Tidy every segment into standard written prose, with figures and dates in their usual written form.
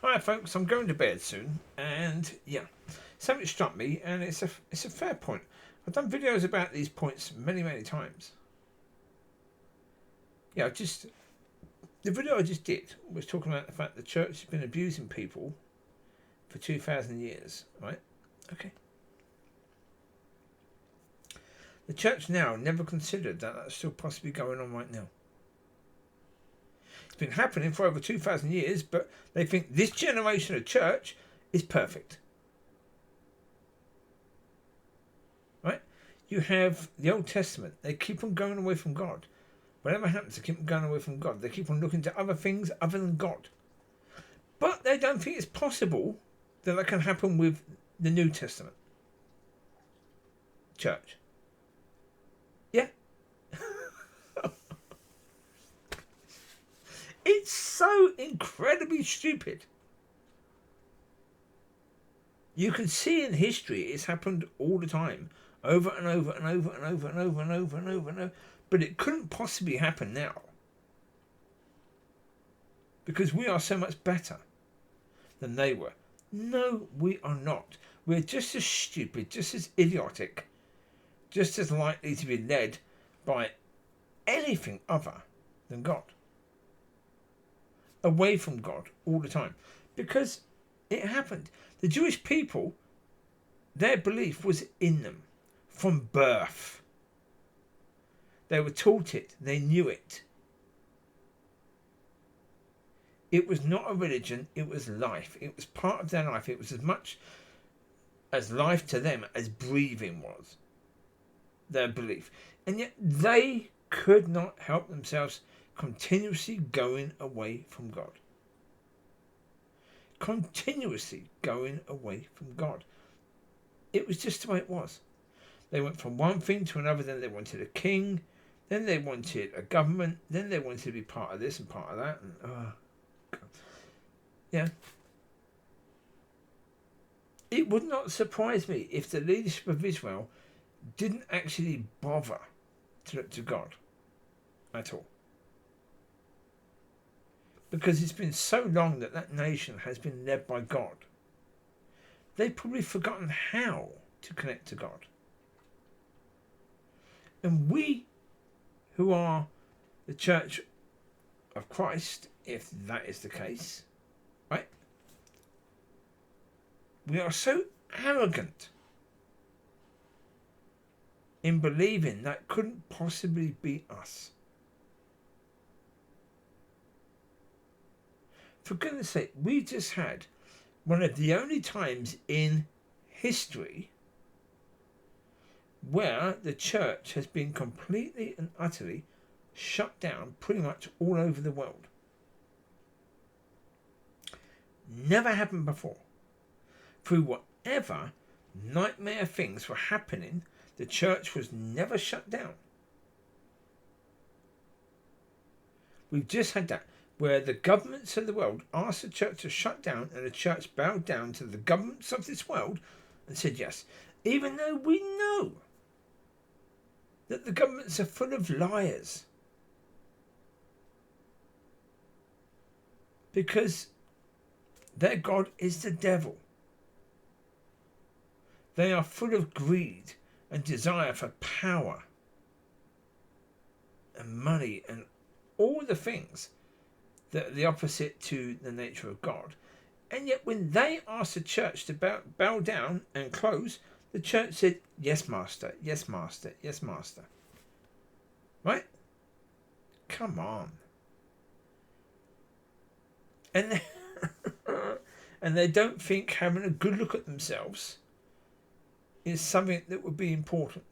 Hi folks, I'm going to bed soon, and yeah, something struck me, and it's a fair point. I've done videos about these points many times. Yeah, just the video I just did was talking about the fact the church has been abusing people for 2,000 years, right? Okay. The church now never considered that that's still possibly going on right now. It's been happening for over 2,000 years, but they think this generation of church is perfect. Right? You have the Old Testament. They keep on going away from God. Whatever happens, they keep on going away from God. They keep on looking to other things other than God. But they don't think it's possible that that can happen with the New Testament church. Yeah. It's so incredibly stupid. You can see in history it's happened all the time. Over and over and over and over and over and over and over and over. But it couldn't possibly happen now. Because we are so much better than they were. No, we are not. We're just as stupid, just as idiotic, just as likely to be led by anything other than God. Away from God all the time. Because it happened. The Jewish people, their belief was in them from birth. They were taught it. They knew it. It was not a religion. It was life. It was part of their life. It was as much as life to them as breathing was. Their belief. And yet they could not help themselves continuously going away from God. Continuously going away from God. It was just the way it was. They went from one thing to another. Then they wanted a king. Then they wanted a government. Then they wanted to be part of this and part of that. And yeah. It would not surprise me if the leadership of Israel didn't actually bother to look to God at all. Because it's been so long that that nation has been led by God. They've probably forgotten how to connect to God. And we, who are the Church of Christ, if that is the case, right? We are so arrogant in believing that couldn't possibly be us. For goodness sake, we just had one of the only times in history where the church has been completely and utterly shut down pretty much all over the world. Never happened before. Through whatever nightmare things were happening, the church was never shut down. We've just had that, where the governments of the world asked the church to shut down, and the church bowed down to the governments of this world and said yes, even though we know that the governments are full of liars. Because their God is the devil. They are full of greed and desire for power and money and all the things that are the opposite to the nature of God. And yet when they asked the church to bow down and close, the church said, yes, master, yes, master, yes, master. Right? Come on. And and they don't think having a good look at themselves is something that would be important.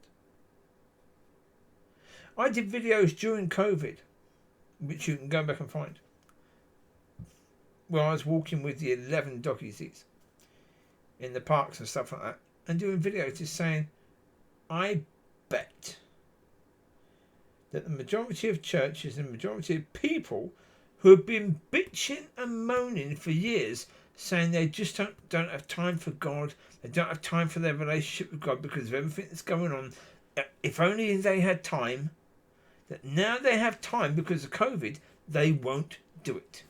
I did videos during COVID, which you can go back and find, where I was walking with the 11 doggies in the parks and stuff like that, and doing videos just saying, I bet that the majority of churches and the majority of people who have been bitching and moaning for years, saying they just don't have time for God, they don't have time for their relationship with God because of everything that's going on. If only they had time, that now they have time because of COVID, they won't do it.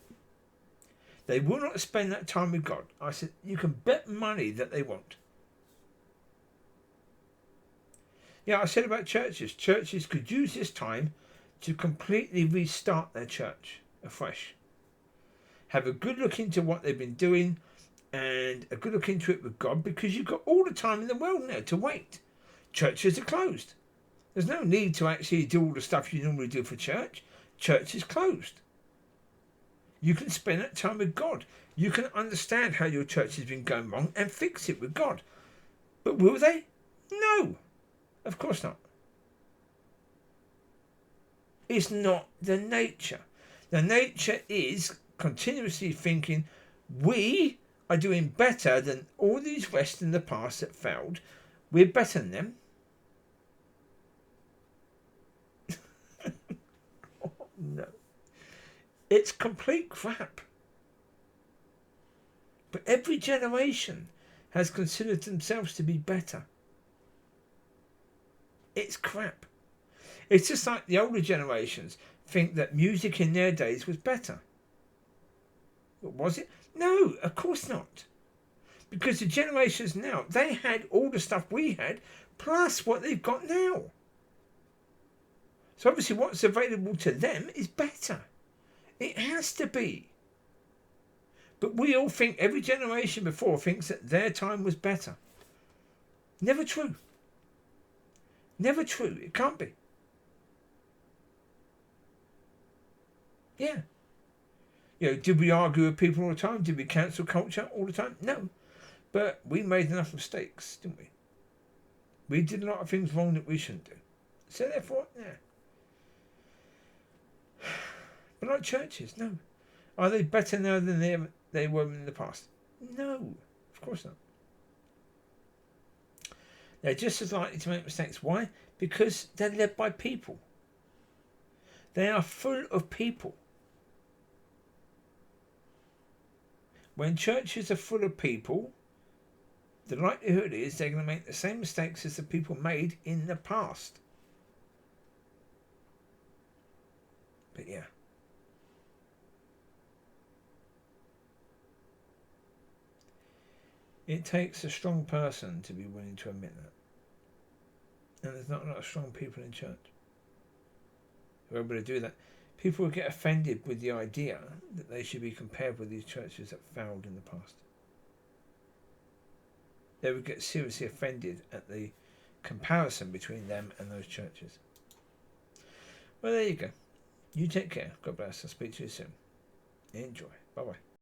They will not spend that time with God. I said, you can bet money that they won't. Yeah, I said about churches. Churches could use this time to completely restart their church afresh. Have a good look into what they've been doing and a good look into it with God, because you've got all the time in the world now to wait. Churches are closed. There's no need to actually do all the stuff you normally do for church. Church is closed. You can spend that time with God. You can understand how your church has been going wrong and fix it with God. But will they? No. Of course not. It's not the nature. The nature is continuously thinking, we are doing better than all these rest in the past that failed. We're better than them. Oh, no. It's complete crap. But every generation has considered themselves to be better. It's crap. It's just like the older generations think that music in their days was better. But was it? No, of course not. Because the generations now, they had all the stuff we had, plus what they've got now. So obviously what's available to them is better. It has to be. But we all think, every generation before thinks that their time was better. Never true. Never true. It can't be. Yeah. You know, did we argue with people all the time? Did we cancel culture all the time? No. But we made enough mistakes, didn't we? We did a lot of things wrong that we shouldn't do. So therefore, yeah. But like churches, no. Are they better now than they were in the past? No. Of course not. They're just as likely to make mistakes. Why? Because they're led by people. They are full of people. When churches are full of people, the likelihood is they're going to make the same mistakes as the people made in the past. But yeah. It takes a strong person to be willing to admit that. And there's not a lot of strong people in church who are able to do that. People will get offended with the idea that they should be compared with these churches that failed in the past. They would get seriously offended at the comparison between them and those churches. Well, there you go. You take care. God bless. I'll speak to you soon. Enjoy. Bye-bye.